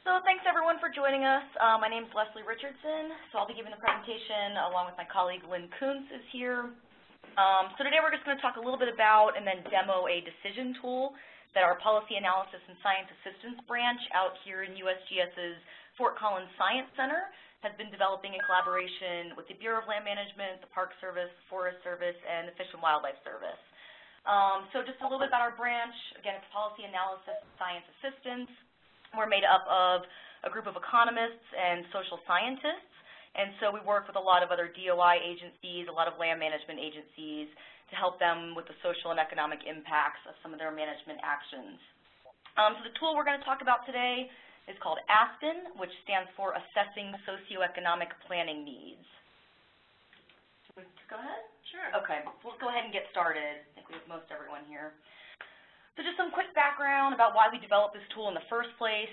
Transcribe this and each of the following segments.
So thanks everyone for joining us. My name is Leslie Richardson, so I'll be giving the presentation along with my colleague Lynn Kuntz is here. So today we're just going to talk a little bit about and then demo a decision tool that our Policy Analysis and Science Assistance branch out here in USGS's Fort Collins Science Center has been developing in collaboration with the Bureau of Land Management, the Park Service, Forest Service, and the Fish and Wildlife Service. So just a little bit about our branch. Again, it's Policy Analysis and Science Assistance. We're made up of a group of economists and social scientists, and so we work with a lot of other DOI agencies, a lot of land management agencies to help them with the social and economic impacts of some of their management actions. So the tool we're going to talk about today is called Aspen, which stands for Assessing Socioeconomic Planning Needs. Should we go ahead? Sure. Okay, we'll go ahead and get started. I think we have most everyone here. So just some quick background about why we developed this tool in the first place.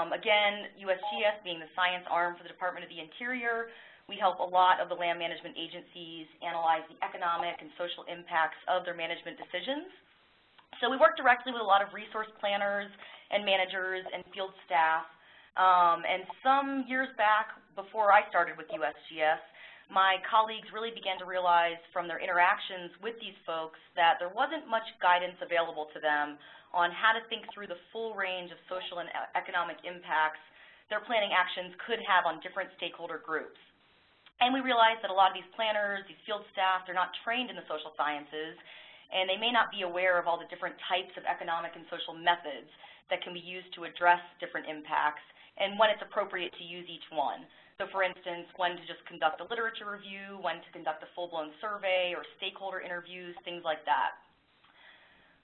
Again, USGS being the science arm for the Department of the Interior, we help a lot of the land management agencies analyze the economic and social impacts of their management decisions. So we work directly with a lot of resource planners and managers and field staff. And some years back, before I started with USGS, my colleagues really began to realize from their interactions with these folks that there wasn't much guidance available to them on how to think through the full range of social and economic impacts their planning actions could have on different stakeholder groups. And we realized that a lot of these planners, these field staff, they're not trained in the social sciences, and they may not be aware of all the different types of economic and social methods that can be used to address different impacts and when it's appropriate to use each one. So for instance, when to just conduct a literature review, when to conduct a full-blown survey or stakeholder interviews, things like that.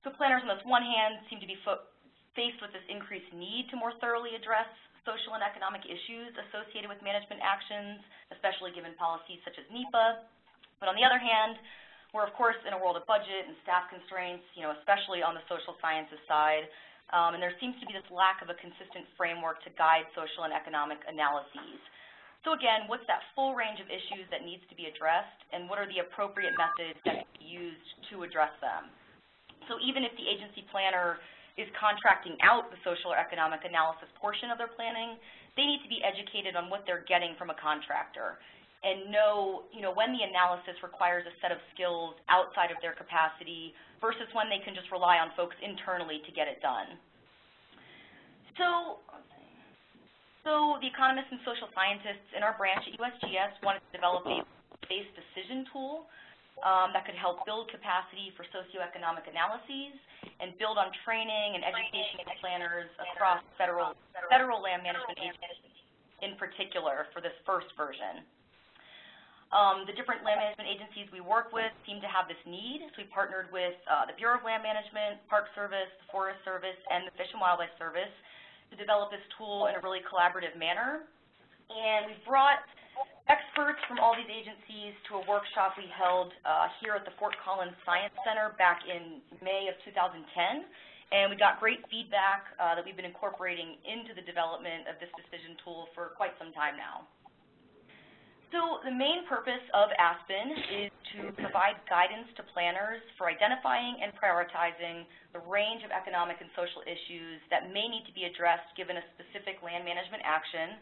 So planners on this one hand seem to be faced with this increased need to more thoroughly address social and economic issues associated with management actions, especially given policies such as NEPA. But on the other hand, we're of course in a world of budget and staff constraints, especially on the social sciences side, and there seems to be this lack of a consistent framework to guide social and economic analyses. So again, what's that full range of issues that needs to be addressed, and what are the appropriate methods that can be used to address them? So even if the agency planner is contracting out the social or economic analysis portion of their planning, they need to be educated on what they're getting from a contractor and know, when the analysis requires a set of skills outside of their capacity versus when they can just rely on folks internally to get it done. So the economists and social scientists in our branch at USGS wanted to develop a based decision tool that could help build capacity for socioeconomic analyses and build on training and education of planners across federal land management agencies in particular for this first version. The different land management agencies we work with seem to have this need, so we partnered with the Bureau of Land Management, Park Service, the Forest Service, and the Fish and Wildlife Service to develop this tool in a really collaborative manner. And we brought experts from all these agencies to a workshop we held here at the Fort Collins Science Center back in May of 2010. And we got great feedback that we've been incorporating into the development of this decision tool for quite some time now. So the main purpose of Aspen is to provide guidance to planners for identifying and prioritizing the range of economic and social issues that may need to be addressed given a specific land management action.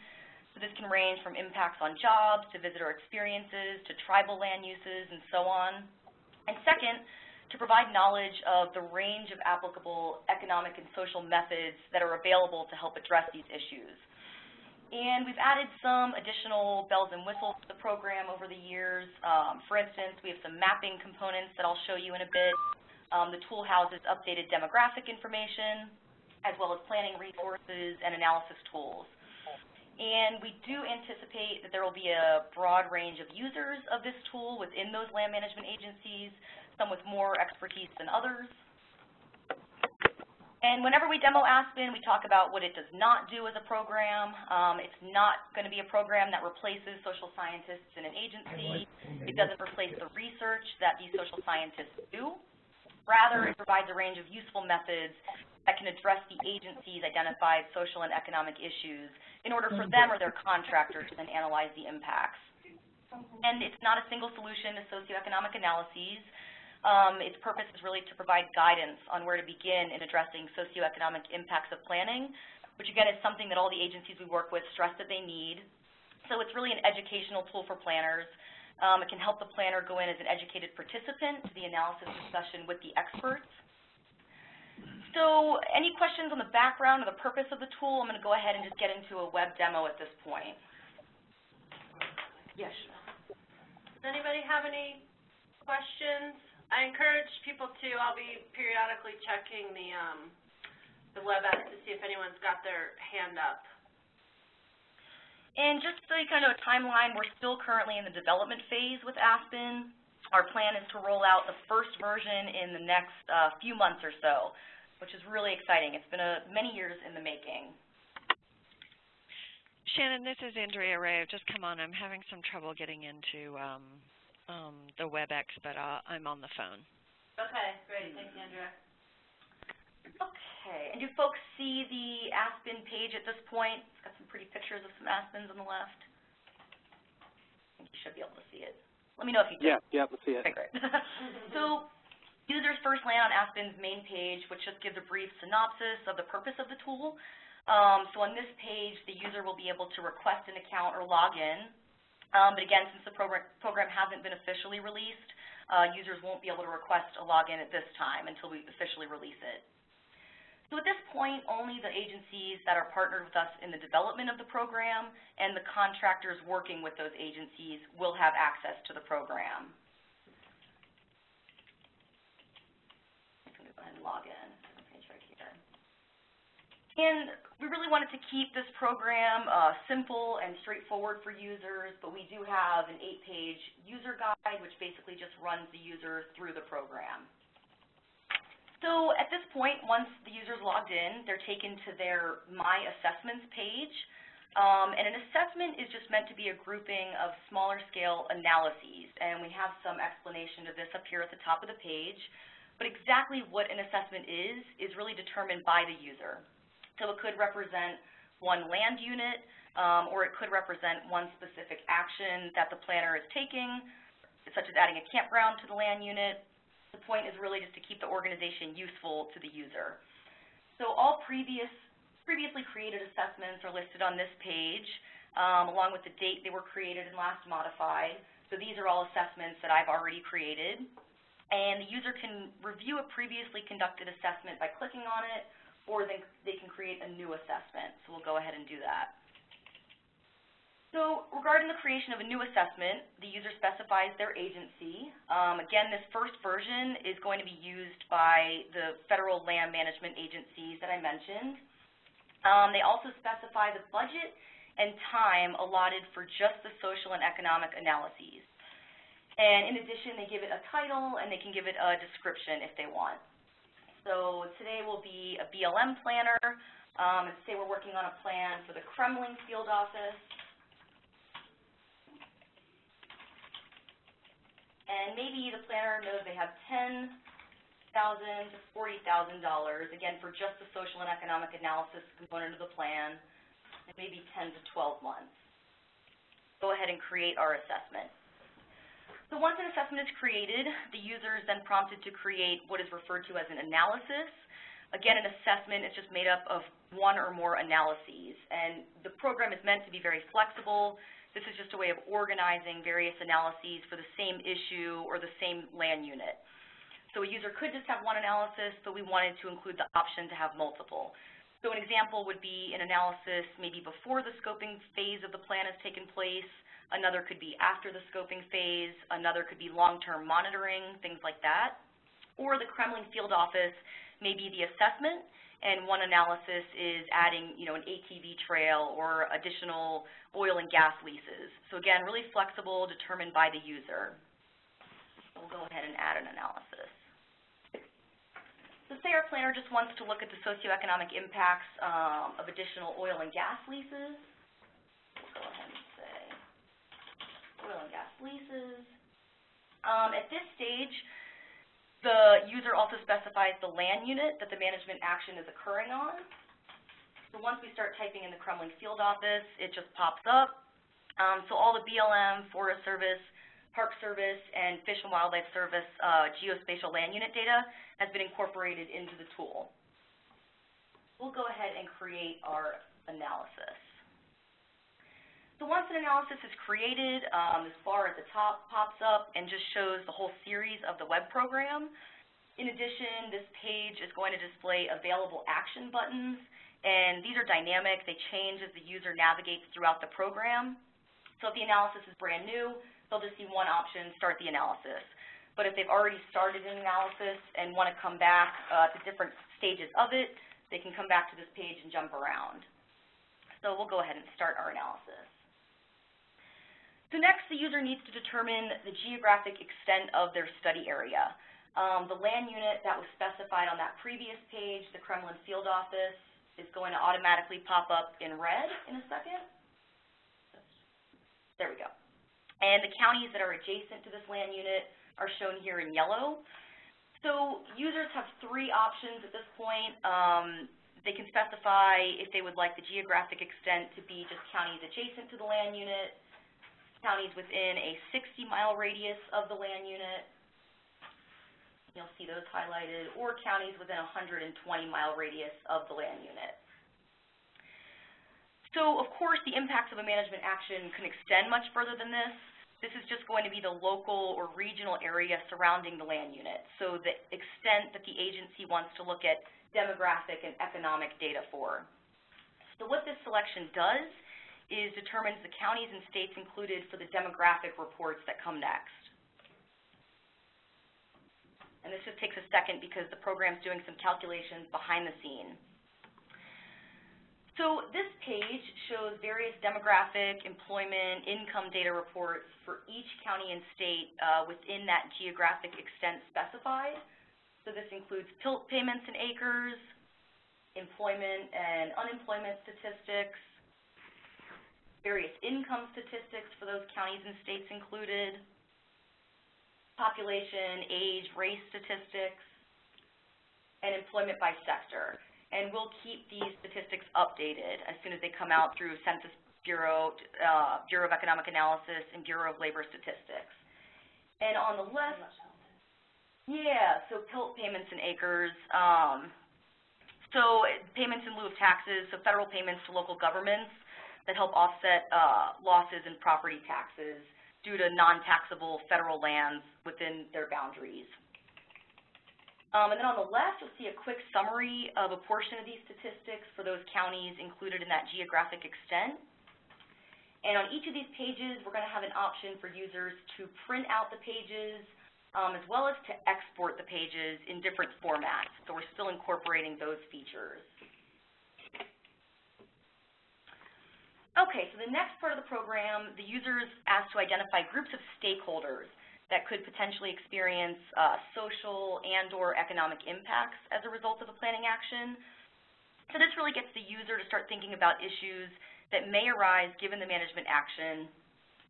So this can range from impacts on jobs to visitor experiences to tribal land uses and so on. And second, to provide knowledge of the range of applicable economic and social methods that are available to help address these issues. And we've added some additional bells and whistles to the program over the years. For instance, we have some mapping components that I'll show you in a bit. The tool houses updated demographic information, as well as planning resources and analysis tools. And we do anticipate that there will be a broad range of users of this tool within those land management agencies, some with more expertise than others. And whenever we demo Aspen, we talk about what it does not do as a program. It's not going to be a program that replaces social scientists in an agency. It doesn't replace the research that these social scientists do. Rather, it provides a range of useful methods that can address the agency's identified social and economic issues in order for them or their contractors to then analyze the impacts. And it's not a single solution to socioeconomic analyses. Its purpose is really to provide guidance on where to begin in addressing socioeconomic impacts of planning, which again is something that all the agencies we work with stress that they need. So it's really an educational tool for planners. It can help the planner go in as an educated participant to the analysis discussion with the experts. So any questions on the background or the purpose of the tool? I'm going to go ahead and just get into a web demo at this point. Yes. Does anybody have any questions? I encourage people to, I'll be periodically checking the WebEx to see if anyone's got their hand up. And just so you kind of know a timeline, we're still currently in the development phase with Aspen. Our plan is to roll out the first version in the next few months or so, which is really exciting. It's been many years in the making. Shannon, this is Andrea Ray. I've just come on. I'm having some trouble getting into the WebEx, but I'm on the phone. Okay, great. Thanks, Andrea. Okay, and do folks see the Aspen page at this point? It's got some pretty pictures of some Aspens on the left. I think you should be able to see it. Let me know if you do. Yeah, let's see it. Okay, great. So users first land on Aspen's main page, which just gives a brief synopsis of the purpose of the tool. So on this page, the user will be able to request an account or log in. But again, since the program hasn't been officially released, users won't be able to request a login at this time until we officially release it. So at this point, only the agencies that are partnered with us in the development of the program and the contractors working with those agencies will have access to the program. I'm going to go ahead and log in. Right here. And we really wanted to keep this program simple and straightforward for users, but we do have an 8-page user guide, which basically just runs the user through the program. So at this point, once the user's logged in, they're taken to their My Assessments page. And an assessment is just meant to be a grouping of smaller scale analyses. And we have some explanation of this up here at the top of the page. But exactly what an assessment is really determined by the user. So it could represent one land unit, or it could represent one specific action that the planner is taking, such as adding a campground to the land unit. The point is really just to keep the organization useful to the user. So all previously created assessments are listed on this page, along with the date they were created and last modified. So these are all assessments that I've already created. And the user can review a previously conducted assessment by clicking on it, or they can create a new assessment. So we'll go ahead and do that. So regarding the creation of a new assessment, the user specifies their agency. Again, this first version is going to be used by the federal land management agencies that I mentioned. They also specify the budget and time allotted for just the social and economic analyses. And in addition, they give it a title and they can give it a description if they want. So today will be a BLM planner. And say we're working on a plan for the Kremlin field office. And maybe the planner knows they have $10,000 to $40,000, again, for just the social and economic analysis component of the plan, and maybe 10 to 12 months. Go ahead and create our assessment. So once an assessment is created, the user is then prompted to create what is referred to as an analysis. Again, an assessment is just made up of one or more analyses, and the program is meant to be very flexible. This is just a way of organizing various analyses for the same issue or the same land unit. So a user could just have one analysis, but we wanted to include the option to have multiple. So an example would be an analysis maybe before the scoping phase of the plan has taken place. Another could be after the scoping phase. Another could be long-term monitoring, things like that. Or the Kremlin field office may be the assessment, and one analysis is adding, an ATV trail or additional oil and gas leases. So again, really flexible, determined by the user. So we'll go ahead and add an analysis. So say our planner just wants to look at the socioeconomic impacts of additional oil and gas leases. We'll go ahead and say oil and gas leases. At this stage, the user also specifies the land unit that the management action is occurring on. So once we start typing in the Kremlin field office, it just pops up. So all the BLM, Forest Service, Park Service, and Fish and Wildlife Service geospatial land unit data has been incorporated into the tool. we'll go ahead and create our analysis. So once an analysis is created, this bar at the top pops up and just shows the whole series of the web program. In addition, this page is going to display available action buttons, and these are dynamic. They change as the user navigates throughout the program. So if the analysis is brand new, they'll just see one option, start the analysis. But if they've already started an analysis and want to come back to different stages of it, they can come back to this page and jump around. So we'll go ahead and start our analysis. So next, the user needs to determine the geographic extent of their study area. The land unit that was specified on that previous page, the Kremlin Field Office, is going to automatically pop up in red in a second. There we go. And the counties that are adjacent to this land unit are shown here in yellow. So users have three options at this point. They can specify if they would like the geographic extent to be just counties adjacent to the land unit, counties within a 60-mile radius of the land unit, you'll see those highlighted, or counties within a 120-mile radius of the land unit. So, of course, the impacts of a management action can extend much further than this. This is just going to be the local or regional area surrounding the land unit, so the extent that the agency wants to look at demographic and economic data for. So what this selection does is determines the counties and states included for the demographic reports that come next. And this just takes a second because the program's doing some calculations behind the scene. So this page shows various demographic, employment, income data reports for each county and state within that geographic extent specified. So this includes PILT payments in acres, employment and unemployment statistics, various income statistics for those counties and states included, population, age, race statistics, and employment by sector. And we'll keep these statistics updated as soon as they come out through Census Bureau, Bureau of Economic Analysis, and Bureau of Labor Statistics. And on the left, yeah, so PILT payments in acres. So payments in lieu of taxes, so federal payments to local governments that help offset losses in property taxes due to non-taxable federal lands within their boundaries. And then on the left, you'll see a quick summary of a portion of these statistics for those counties included in that geographic extent. And on each of these pages, we're going to have an option for users to print out the pages as well as to export the pages in different formats. So we're still incorporating those features. Okay, so the next part of the program, the user is asked to identify groups of stakeholders that could potentially experience social and or economic impacts as a result of a planning action. So this really gets the user to start thinking about issues that may arise given the management action.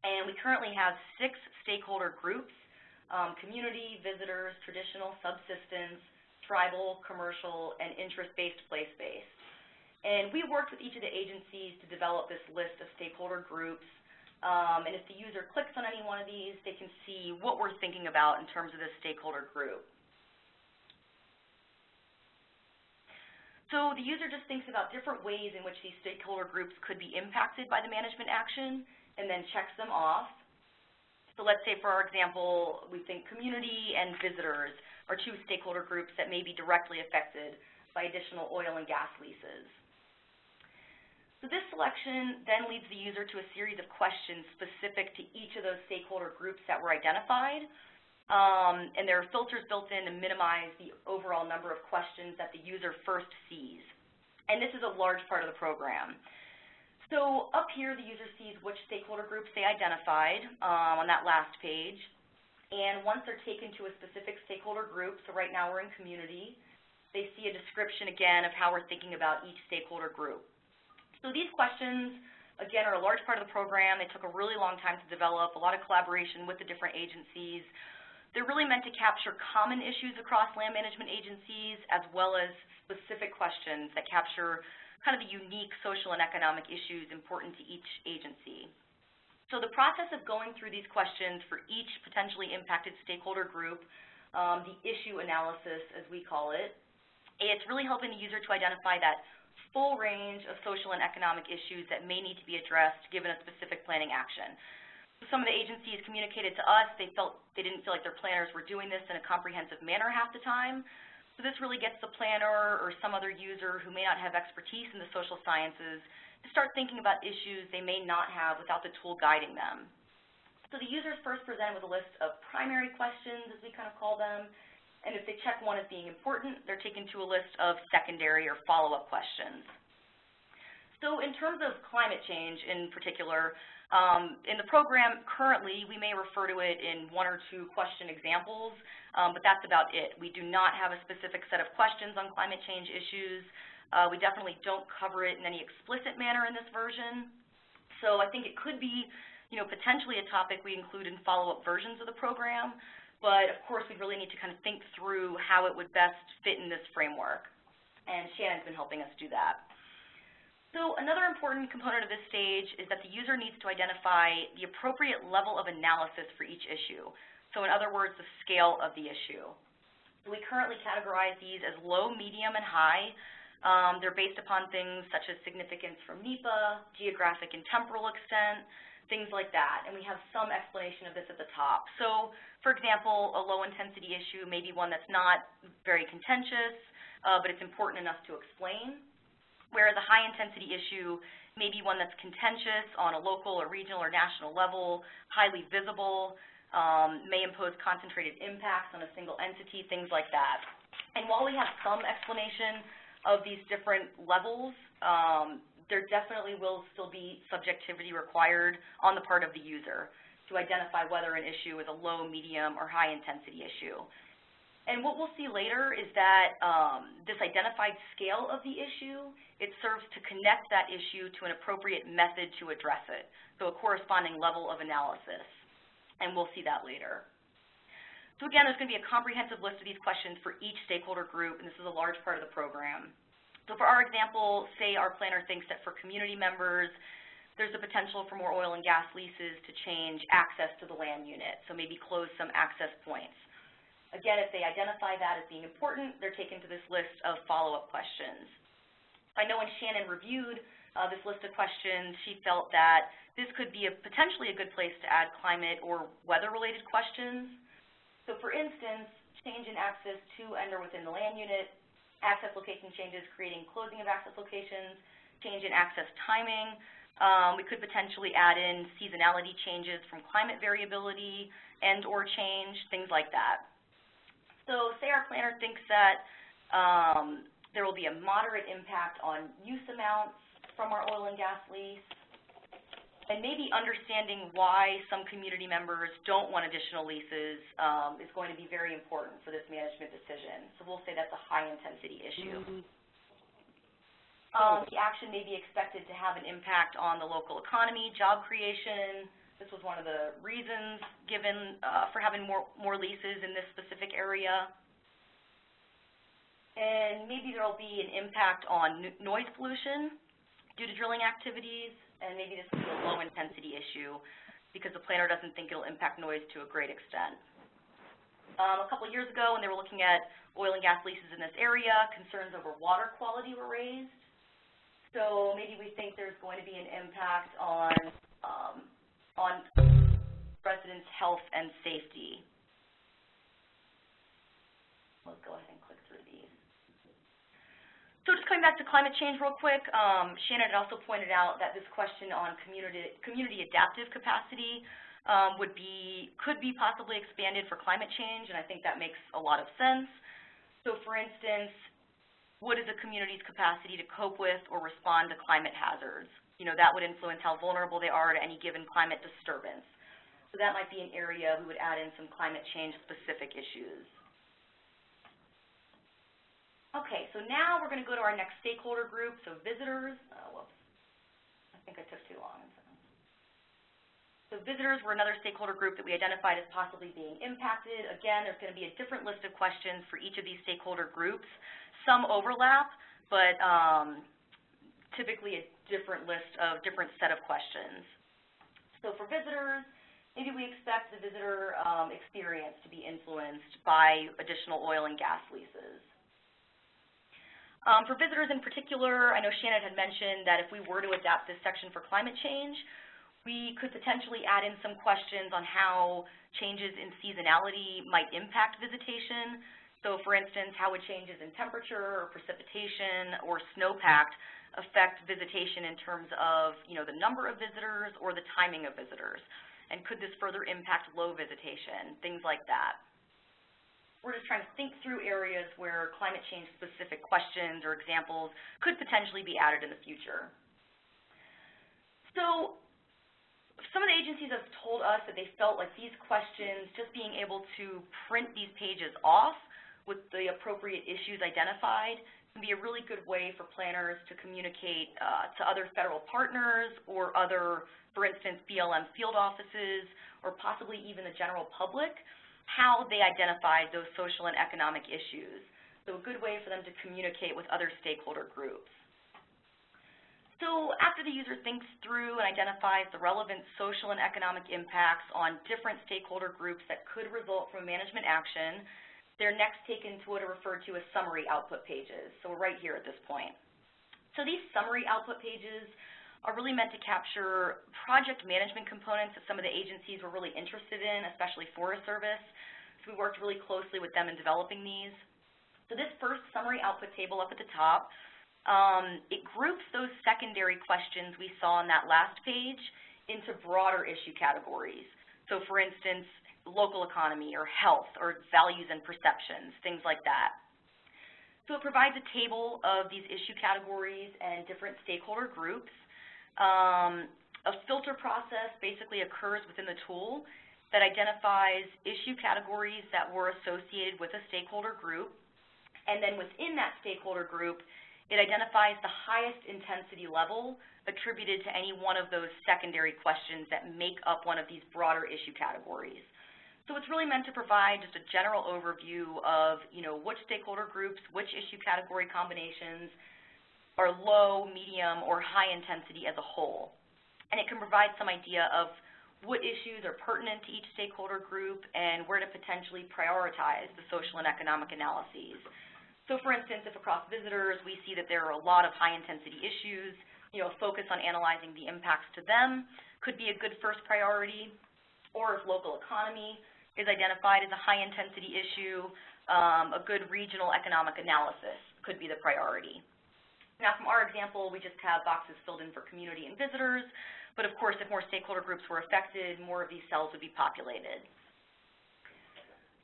And we currently have 6 stakeholder groups, community, visitors, traditional, subsistence, tribal, commercial, and interest-based, place-based. And we worked with each of the agencies to develop this list of stakeholder groups. And if the user clicks on any one of these, they can see what we're thinking about in terms of this stakeholder group. So the user just thinks about different ways in which these stakeholder groups could be impacted by the management action and then checks them off. So let's say, for our example, we think community and visitors are 2 stakeholder groups that may be directly affected by additional oil and gas leases. So this selection then leads the user to a series of questions specific to each of those stakeholder groups that were identified. And there are filters built in to minimize the overall number of questions that the user first sees. And this is a large part of the program. So up here, the user sees which stakeholder groups they identified on that last page. And once they're taken to a specific stakeholder group, so right now we're in community, they see a description again of how we're thinking about each stakeholder group. So these questions, again, are a large part of the program. They took a really long time to develop, a lot of collaboration with the different agencies. They're really meant to capture common issues across land management agencies as well as specific questions that capture kind of the unique social and economic issues important to each agency. So the process of going through these questions for each potentially impacted stakeholder group, the issue analysis as we call it, it's really helping the user to identify that full range of social and economic issues that may need to be addressed given a specific planning action. Some of the agencies communicated to us they didn't feel like their planners were doing this in a comprehensive manner half the time. So this really gets the planner or some other user who may not have expertise in the social sciences to start thinking about issues they may not have without the tool guiding them. So the user is first presented with a list of primary questions, as we kind of call them, and if they check one as being important, they're taken to a list of secondary or follow-up questions. So in terms of climate change in particular, in the program currently, we may refer to it in 1 or 2 question examples, but that's about it. We do not have a specific set of questions on climate change issues. We definitely don't cover it in any explicit manner in this version. So I think it could be, potentially a topic we include in follow-up versions of the program, but of course we'd really need to kind of think through how it would best fit in this framework. And Shannon's been helping us do that. So another important component of this stage is that the user needs to identify the appropriate level of analysis for each issue. So in other words, the scale of the issue. So we currently categorize these as low, medium, and high. They're based upon things such as significance from NEPA, geographic and temporal extent, things like that. And we have some explanation of this at the top. So, for example, a low-intensity issue may be one that's not very contentious, but it's important enough to explain. Whereas a high-intensity issue may be one that's contentious on a local or regional or national level, highly visible, may impose concentrated impacts on a single entity, things like that. And while we have some explanation of these different levels, there definitely will still be subjectivity required on the part of the user to identify whether an issue is a low, medium, or high-intensity issue. And what we'll see later is that this identified scale of the issue, it serves to connect that issue to an appropriate method to address it, so a corresponding level of analysis. And we'll see that later. So again, there's going to be a comprehensive list of these questions for each stakeholder group, and this is a large part of the program. So for our example, say our planner thinks that for community members, there's the potential for more oil and gas leases to change access to the land unit, so maybe close some access points. Again, if they identify that as being important, they're taken to this list of follow-up questions. I know when Shannon reviewed this list of questions, she felt that this could be potentially a good place to add climate or weather-related questions. So for instance, change in access to and or within the land unit, access location changes creating closing of access locations, change in access timing. We could potentially add in seasonality changes from climate variability and or change, things like that. So say our planner thinks that there will be a moderate impact on use amounts from our oil and gas lease, and maybe understanding why some community members don't want additional leases is going to be very important for this management decision. So we'll say that's a high-intensity issue. The action may be expected to have an impact on the local economy, job creation. This was one of the reasons given for having more leases in this specific area. And maybe there will be an impact on noise pollution due to drilling activities, and maybe this will be a low-intensity issue because the planner doesn't think it will impact noise to a great extent. A couple of years ago, when they were looking at oil and gas leases in this area, concerns over water quality were raised. So maybe we think there's going to be an impact on residents' health and safety. Let's go ahead and click through these. So just coming back to climate change real quick, Shannon had also pointed out that this question on community adaptive capacity could be possibly expanded for climate change, and I think that makes a lot of sense. So for instance, what is a community's capacity to cope with or respond to climate hazards? That would influence how vulnerable they are to any given climate disturbance. So that might be an area we would add in some climate change specific issues. Okay, so now we're going to go to our next stakeholder group, so visitors. Whoops, I think I took too long. So visitors were another stakeholder group that we identified as possibly being impacted. Again, there's going to be a different list of questions for each of these stakeholder groups. Some overlap, but typically a different list of different set of questions. So for visitors, maybe we expect the visitor experience to be influenced by additional oil and gas leases. For visitors in particular, I know Shannon had mentioned that if we were to adapt this section for climate change, we could potentially add in some questions on how changes in seasonality might impact visitation. So for instance, how would changes in temperature or precipitation or snowpack affect visitation in terms of, the number of visitors or the timing of visitors? And could this further impact low visitation, things like that? We're just trying to think through areas where climate change specific questions or examples could potentially be added in the future. So some of the agencies have told us that they felt like these questions, just being able to print these pages off with the appropriate issues identified, can be a really good way for planners to communicate to other federal partners or other, for instance, BLM field offices, or possibly even the general public, how they identified those social and economic issues. So a good way for them to communicate with other stakeholder groups. So after the user thinks through and identifies the relevant social and economic impacts on different stakeholder groups that could result from management action, they're next taken to what are referred to as summary output pages. So we're right here at this point. So these summary output pages are really meant to capture project management components that some of the agencies were really interested in, especially Forest Service. So we worked really closely with them in developing these. So this first summary output table up at the top, it groups those secondary questions we saw on that last page into broader issue categories. So for instance, local economy or health or values and perceptions, things like that. So it provides a table of these issue categories and different stakeholder groups. A filter process basically occurs within the tool that identifies issue categories that were associated with a stakeholder group, and then within that stakeholder group, it identifies the highest intensity level attributed to any one of those secondary questions that make up one of these broader issue categories. So it's really meant to provide just a general overview of, which stakeholder groups, which issue category combinations are low, medium, or high intensity as a whole. And it can provide some idea of what issues are pertinent to each stakeholder group and where to potentially prioritize the social and economic analyses. So for instance, if across visitors we see that there are a lot of high intensity issues, focus on analyzing the impacts to them could be a good first priority. Or if local economy is identified as a high intensity issue, a good regional economic analysis could be the priority. Now, from our example, we just have boxes filled in for community and visitors, but of course, if more stakeholder groups were affected, more of these cells would be populated.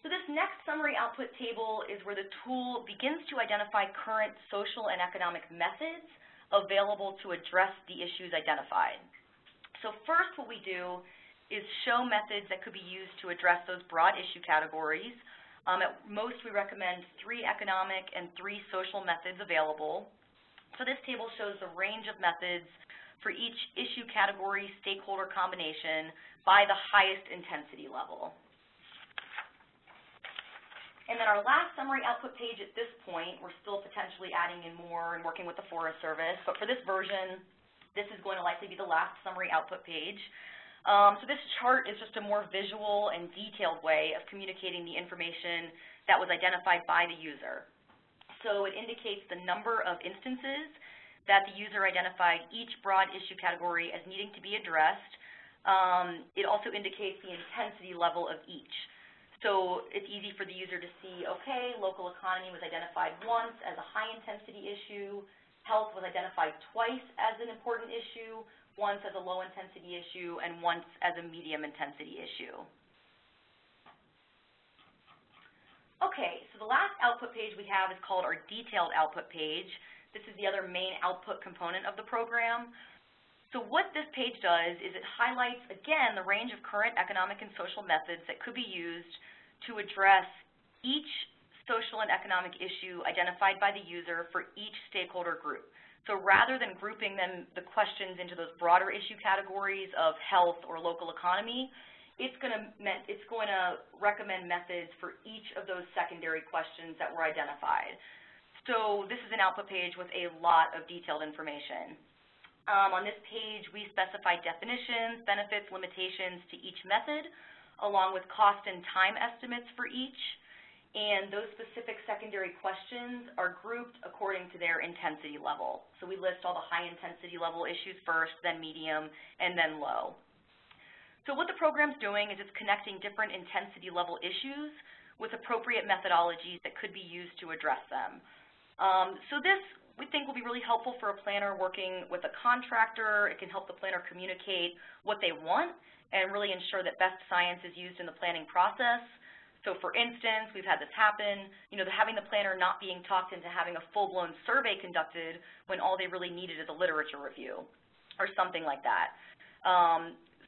So this next summary output table is where the tool begins to identify current social and economic methods available to address the issues identified. So first, what we do is show methods that could be used to address those broad issue categories. At most, we recommend 3 economic and 3 social methods available. So this table shows the range of methods for each issue category stakeholder combination by the highest intensity level. And then our last summary output page at this point, we're still potentially adding in more and working with the Forest Service, but for this version, this is going to likely be the last summary output page. So this chart is just a more visual and detailed way of communicating the information that was identified by the user. So it indicates the number of instances that the user identified each broad issue category as needing to be addressed. It also indicates the intensity level of each. So it's easy for the user to see, okay, local economy was identified once as a high intensity issue, health was identified twice as an important issue, once as a low intensity issue, and once as a medium intensity issue. Okay, so the last output page we have is called our detailed output page. This is the other main output component of the program. So what this page does is it highlights, again, the range of current economic and social methods that could be used to address each social and economic issue identified by the user for each stakeholder group. So rather than grouping the questions into those broader issue categories of health or local economy, it's going to recommend methods for each of those secondary questions that were identified. So this is an output page with a lot of detailed information. On this page, we specify definitions, benefits, limitations to each method, along with cost and time estimates for each. and those specific secondary questions are grouped according to their intensity level. So we list all the high intensity level issues first, then medium, and then low. So what the program's doing is it's connecting different intensity level issues with appropriate methodologies that could be used to address them. So this, we think, will be really helpful for a planner working with a contractor. It can help the planner communicate what they want and really ensure that best science is used in the planning process. So for instance, we've had this happen, having the planner not being talked into having a full-blown survey conducted when all they really needed is a literature review or something like that.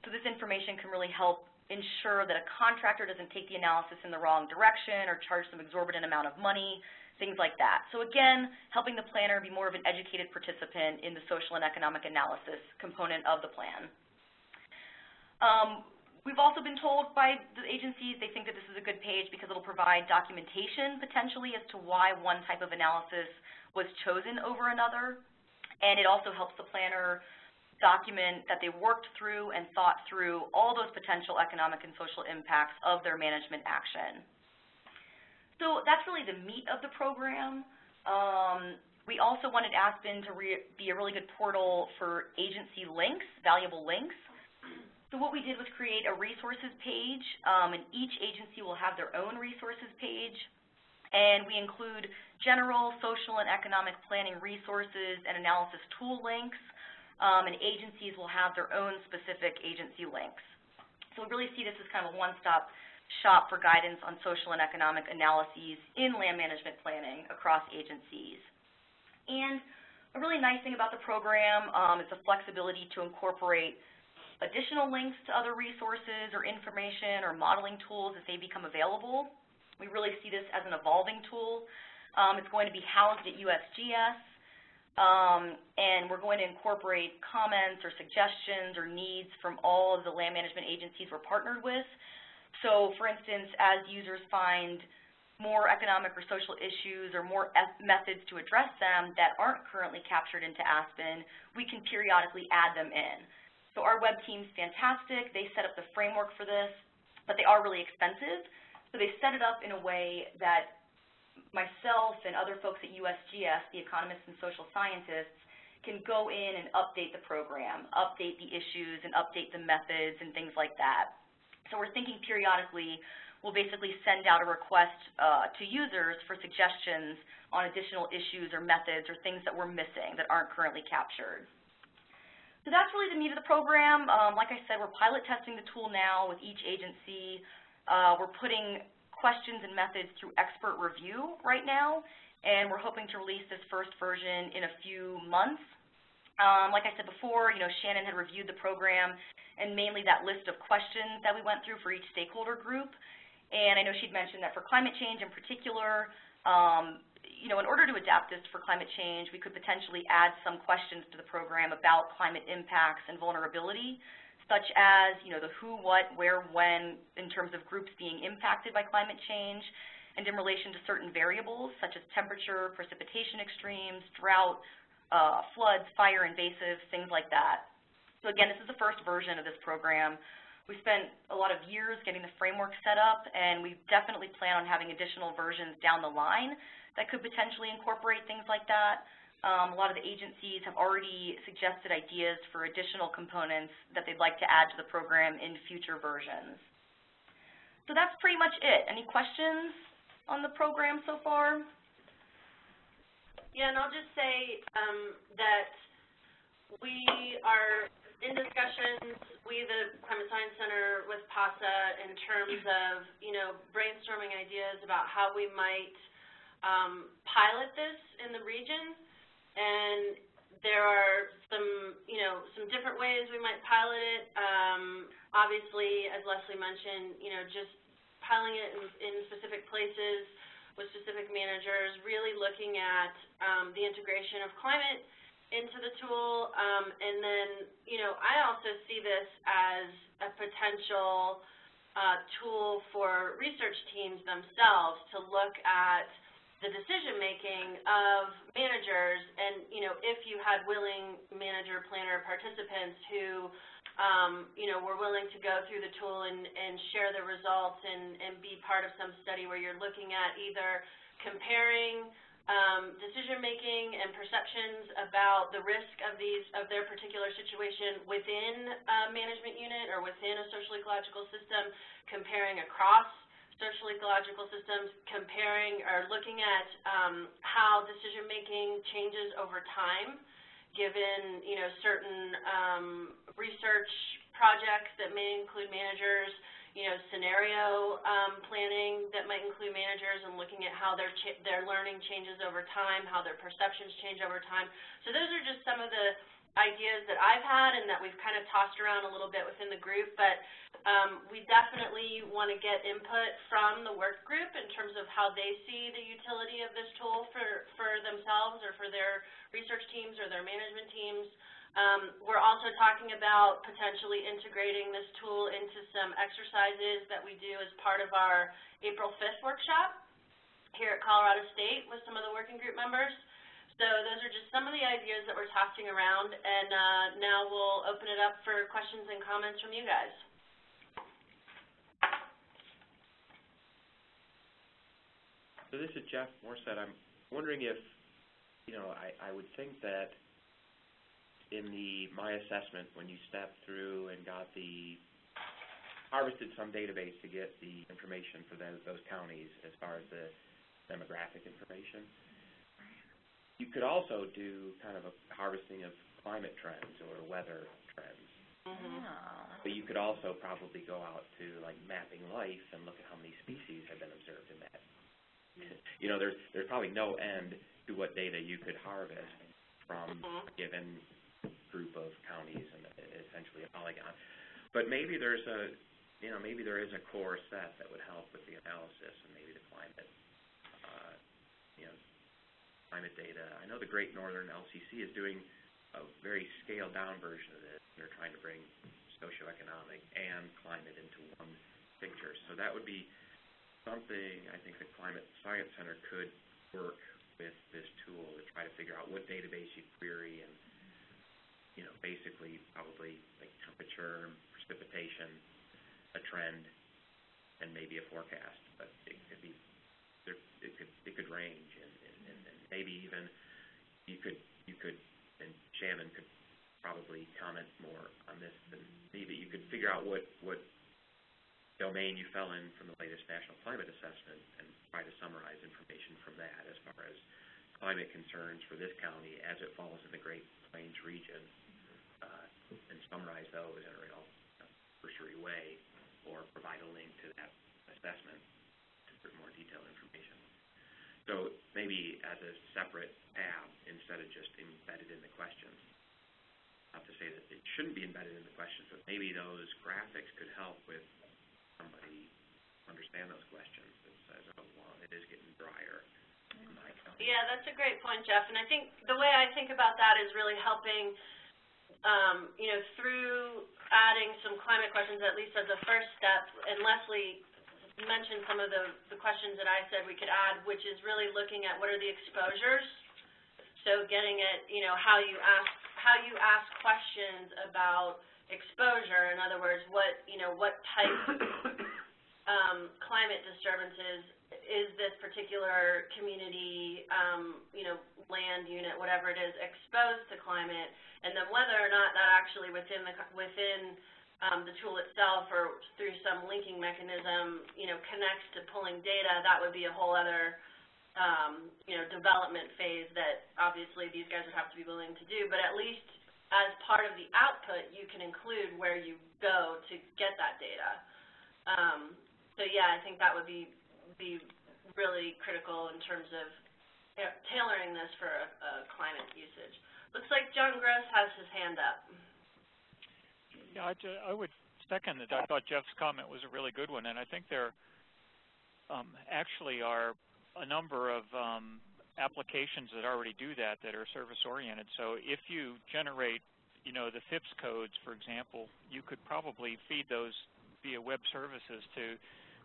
So this information can really help ensure that a contractor doesn't take the analysis in the wrong direction or charge some exorbitant amount of money, things like that. So again, helping the planner be more of an educated participant in the social and economic analysis component of the plan. We've also been told by the agencies they think that this is a good page because it'll provide documentation potentially as to why one type of analysis was chosen over another. And it also helps the planner document that they worked through and thought through all those potential economic and social impacts of their management action. So that's really the meat of the program. We also wanted Aspen to be a really good portal for agency links, valuable links. So what we did was create a resources page, and each agency will have their own resources page. And we include general, social, and economic planning resources and analysis tool links, and agencies will have their own specific agency links. So we really see this as kind of a one-stop shop for guidance on social and economic analyses in land management planning across agencies. And a really nice thing about the program is the flexibility to incorporate additional links to other resources or information or modeling tools as they become available. We really see this as an evolving tool. It's going to be housed at USGS, and we're going to incorporate comments or suggestions or needs from all of the land management agencies we're partnered with. So, for instance, as users find more economic or social issues or more methods to address them that aren't currently captured into Aspen, we can periodically add them in. So our web team's fantastic. They set up the framework for this, but they are really expensive. So they set it up in a way that myself and other folks at USGS, the economists and social scientists, can go in and update the program, update the issues, and update the methods and things like that. So we're thinking periodically we'll basically send out a request to users for suggestions on additional issues or methods or things that we're missing that aren't currently captured. So that's really the meat of the program. Like I said, we're pilot testing the tool now with each agency. We're putting questions and methods through expert review right now, and we're hoping to release this first version in a few months. Like I said before, Shannon had reviewed the program and mainly that list of questions that we went through for each stakeholder group. And I know she'd mentioned that for climate change in particular, in order to adapt this for climate change, we could potentially add some questions to the program about climate impacts and vulnerability, such as, the who, what, where, when, in terms of groups being impacted by climate change, and in relation to certain variables, such as temperature, precipitation extremes, drought, floods, fire, invasives, things like that. So again, this is the first version of this program. We spent a lot of years getting the framework set up, and we definitely plan on having additional versions down the line that could potentially incorporate things like that. A lot of the agencies have already suggested ideas for additional components that they'd like to add to the program in future versions. So that's pretty much it. Any questions on the program so far? Yeah, and I'll just say that we are in discussions, the Climate Science Center with PASA, in terms of, brainstorming ideas about how we might pilot this in the region. And there are some different ways we might pilot it. Obviously, as Leslie mentioned, just piloting it in specific places with specific managers, really looking at the integration of climate into the tool. And then, I also see this as a potential tool for research teams themselves to look at the decision-making of managers, and, you know, if you had willing manager planner participants who, you know, were willing to go through the tool and share the results and be part of some study where you're looking at either comparing decision-making and perceptions about the risk of their particular situation within a management unit or within a social-ecological system, comparing across social ecological systems, comparing or looking at how decision-making changes over time, given, you know, certain research projects that may include managers, you know, scenario planning that might include managers, and looking at how their learning changes over time, how their perceptions change over time. So those are just some of the ideas that I've had and that we've kind of tossed around a little bit within the group, but we definitely want to get input from the work group in terms of how they see the utility of this tool for themselves or for their research teams or their management teams. We're also talking about potentially integrating this tool into some exercises that we do as part of our April 5th workshop here at Colorado State with some of the working group members. So those are just some of the ideas that we're tossing around, and now we'll open it up for questions and comments from you guys. So this is Jeff Morset. I'm wondering if, you know, I would think that in my assessment, when you stepped through and harvested some database to get the information for those counties as far as the demographic information, you could also do kind of a harvesting of climate trends or weather trends. Mm-hmm. But you could also probably go out to, like, mapping life and look at how many species have been observed in that. You know, there's probably no end to what data you could harvest from a given group of counties and essentially a polygon. But maybe there is a core set that would help with the analysis, and maybe the climate, climate data. I know the Great Northern LCC is doing a very scaled down version of this. They're trying to bring socioeconomic and climate into one picture. So that would be something I think the Climate Science Center could work with this tool to try to figure out what database you query, and, you know, basically probably like temperature, precipitation, a trend, and maybe a forecast. But it could be it could range, and maybe even you could and Shannon could probably comment more on this than me, but you could figure out what domain you fell in from the latest National Climate Assessment and try to summarize information from that as far as climate concerns for this county as it falls in the Great Plains region, and summarize those in a real cursory way, or provide a link to that assessment for more detailed information. So maybe as a separate tab instead of just embedded in the questions. Not to say that it shouldn't be embedded in the questions, but maybe those graphics could help with somebody understand those questions that says, oh, well, it is getting drier in my county. Yeah, that's a great point, Jeff. And I think the way I think about that is really helping, you know, through adding some climate questions, at least as a first step. And Leslie mentioned some of the questions that I said we could add, which is really looking at what are the exposures. So getting at, you know, how you ask questions about exposure. In other words, what type climate disturbances is this particular community, land unit, whatever it is, exposed to climate, and then whether or not that actually within the tool itself or through some linking mechanism, connects to pulling data. That would be a whole other, development phase that obviously these guys would have to be willing to do. But at least as part of the output, you can include where you go to get that data. So yeah, I think that would be really critical in terms of tailoring this for a climate usage. Looks like John Gross has his hand up. Yeah, I would second that. I thought Jeff's comment was a really good one, and I think there actually are a number of applications that already do that are service-oriented. So if you generate, the FIPS codes, for example, you could probably feed those via web services to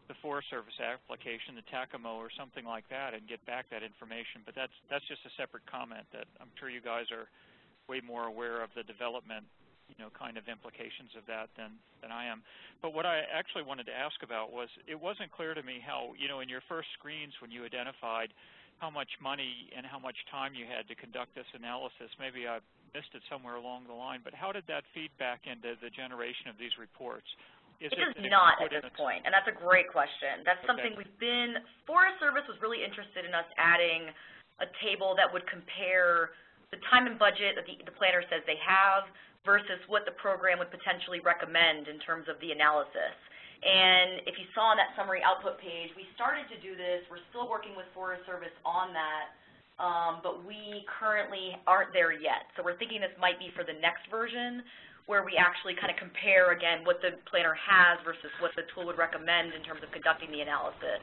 the Forest Service application, the TACAMO or something like that, and get back that information. But that's just a separate comment that I'm sure you guys are way more aware of the development, kind of implications of that than I am. But what I actually wanted to ask about was, it wasn't clear to me how, in your first screens when you identified how much money and how much time you had to conduct this analysis, maybe I missed it somewhere along the line, but how did that feed back into the generation of these reports? It does not at this point, and that's a great question. That's something Forest Service was really interested in us adding a table that would compare the time and budget that the planner says they have versus what the program would potentially recommend in terms of the analysis. And if you saw on that summary output page, we started to do this. We're still working with Forest Service on that, but we currently aren't there yet. So we're thinking this might be for the next version, where we actually kind of compare, again, what the planner has versus what the tool would recommend in terms of conducting the analysis.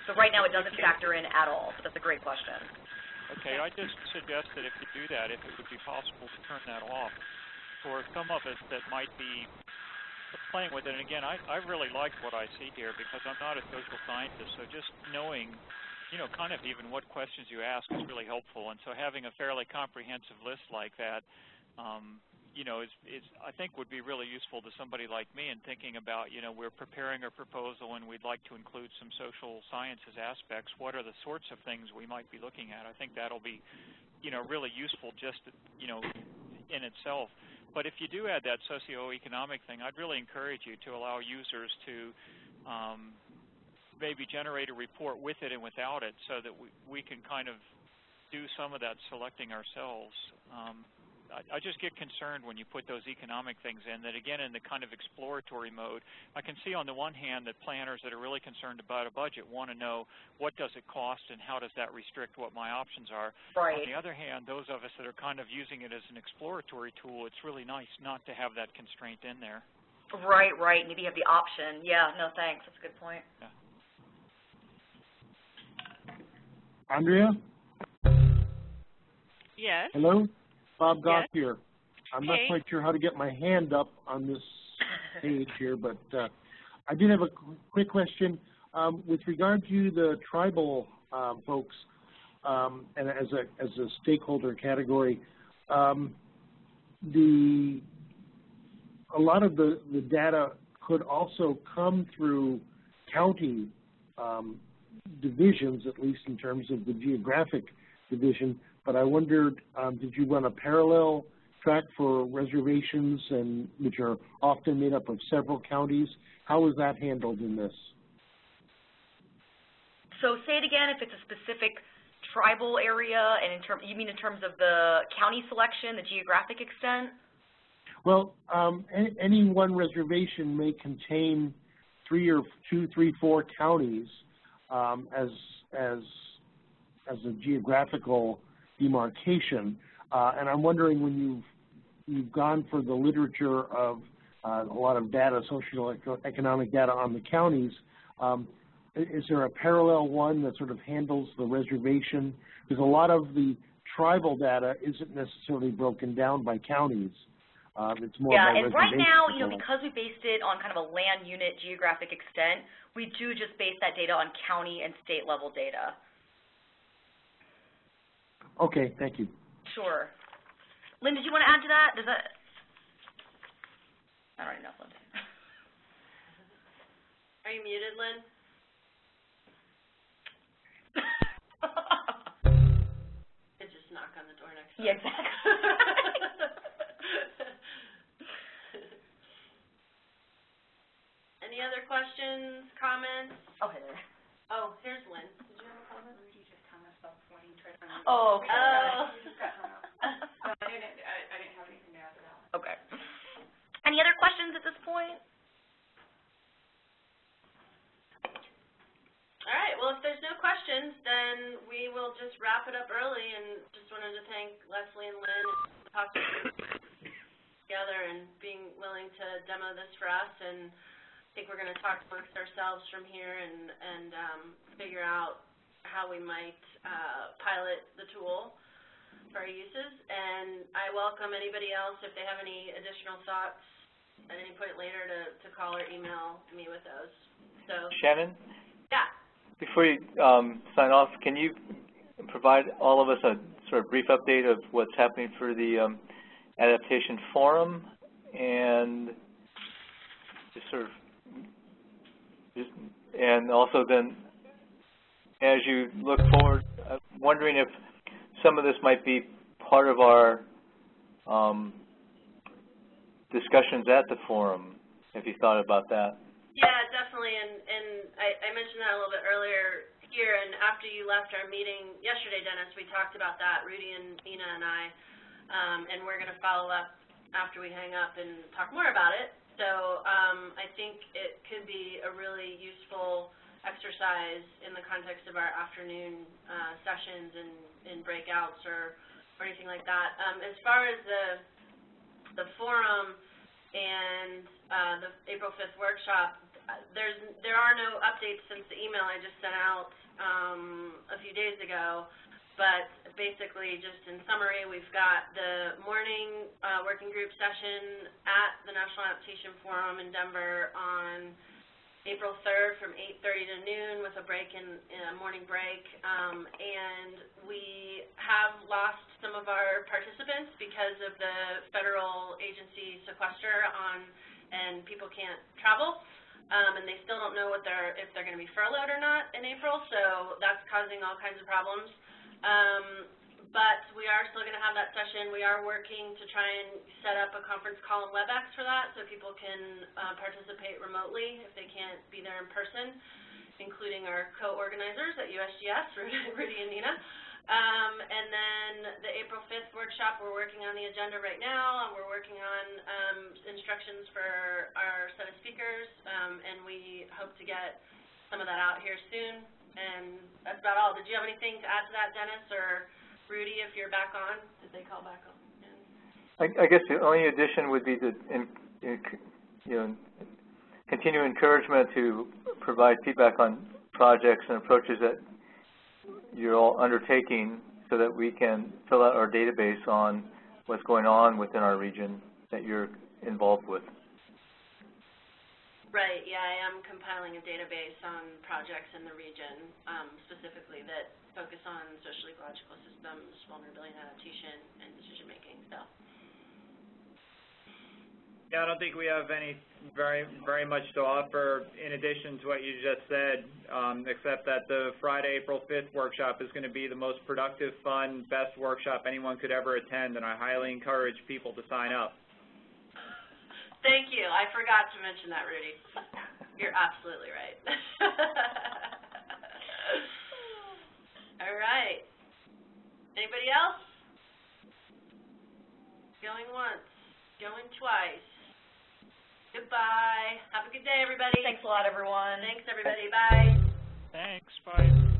So right now it doesn't factor in at all, but that's a great question. Okay, I just suggest that if you do that, if it would be possible to turn that off for some of us that might be playing with it. And again, I really like what I see here because I'm not a social scientist, so just knowing, kind of even what questions you ask is really helpful. And so having a fairly comprehensive list like that, I think would be really useful to somebody like me in thinking about, we're preparing a proposal and we'd like to include some social sciences aspects. What are the sorts of things we might be looking at? I think that'll be, really useful just, in itself. But if you do add that socioeconomic thing, I'd really encourage you to allow users to maybe generate a report with it and without it so that we can kind of do some of that selecting ourselves. I just get concerned when you put those economic things in, that again in the kind of exploratory mode, I can see on the one hand that planners that are really concerned about a budget want to know what does it cost and how does that restrict what my options are. Right. On the other hand, those of us that are kind of using it as an exploratory tool, it's really nice not to have that constraint in there. Right. Maybe you have the option. Yeah, no thanks. That's a good point. Yeah. Andrea? Yes. Hello? Bob Goff Yes. here. I'm not quite sure how to get my hand up on this page here, but I did have a quick question. With regard to the tribal folks, and as a stakeholder category, a lot of the data could also come through county divisions, at least in terms of the geographic division. But I wondered, did you run a parallel track for reservations, and which are often made up of several counties? How was that handled in this? So say it again, if it's a specific tribal area, and you mean in terms of the county selection, the geographic extent? Well, any one reservation may contain 4 counties as a geographical demarcation, and I'm wondering, when you've gone for the literature of a lot of data, socioeconomic data on the counties, is there a parallel one that sort of handles the reservation? Because a lot of the tribal data isn't necessarily broken down by counties. It's more by and right now, control. because we based it on kind of a land unit geographic extent, we do just base that data on county and state level data. Okay, thank you. Sure. Lynn, did you want to add to that? Does that? I don't know, Lynn. Are you muted, Lynn? Just knock on the door next time. Yeah, exactly. Any other questions, comments? Oh, hey there. Oh, here's Lynn. Did you have a comment? You just kind of stopped when you tried to. Oh, okay. You just got hung up. So I didn't have anything to add to that one. Okay. Any other questions at this point? All right, well, if there's no questions, then we will just wrap it up early, and just wanted to thank Leslie and Lynn and the Possible together and being willing to demo this for us. And I think we're going to talk amongst ourselves from here and figure out how we might pilot the tool for our uses. And I welcome anybody else if they have any additional thoughts at any point later to call or email me with those. So Shannon? Yeah. Before you sign off, can you provide all of us a sort of brief update of what's happening for the Adaptation Forum, and and also then, as you look forward, I'm wondering if some of this might be part of our discussions at the forum, if you thought about that. Yeah, definitely, and I mentioned that a little bit earlier here, and after you left our meeting yesterday, Dennis, we talked about that, Rudy and Ina and I, and we're going to follow up after we hang up and talk more about it. So I think it could be a really useful exercise in the context of our afternoon sessions and breakouts or anything like that. As far as the forum and the April 5th workshop, there are no updates since the email I just sent out a few days ago. But basically, just in summary, we've got the morning working group session at the National Adaptation Forum in Denver on April 3rd from 8:30 to noon with a break in a morning break. And we have lost some of our participants because of the federal agency sequester and people can't travel. And they still don't know if they're going to be furloughed or not in April, so that's causing all kinds of problems. But we are still going to have that session. We are working to try and set up a conference call and WebEx for that so people can participate remotely if they can't be there in person, including our co-organizers at USGS, Rudy and Nina. And then the April 5th workshop, we're working on the agenda right now, and we're working on instructions for our set of speakers, and we hope to get some of that out here soon. And that's about all. Did you have anything to add to that, Dennis, or Rudy, if you're back on? Did they call back on? I guess the only addition would be to continue encouragement to provide feedback on projects and approaches that you're all undertaking so that we can fill out our database on what's going on within our region that you're involved with. Right, yeah, I am compiling a database on projects in the region, specifically that focus on social ecological systems, vulnerability and adaptation, and decision making. So. Yeah, I don't think we have any very much to offer in addition to what you just said, except that the Friday, April 5th workshop is going to be the most productive, fun, best workshop anyone could ever attend, and I highly encourage people to sign up. Thank you. I forgot to mention that, Rudy. You're absolutely right. All right. Anybody else? Going once, going twice. Goodbye. Have a good day, everybody. Thanks a lot, everyone. Thanks, everybody. Bye. Thanks. Bye.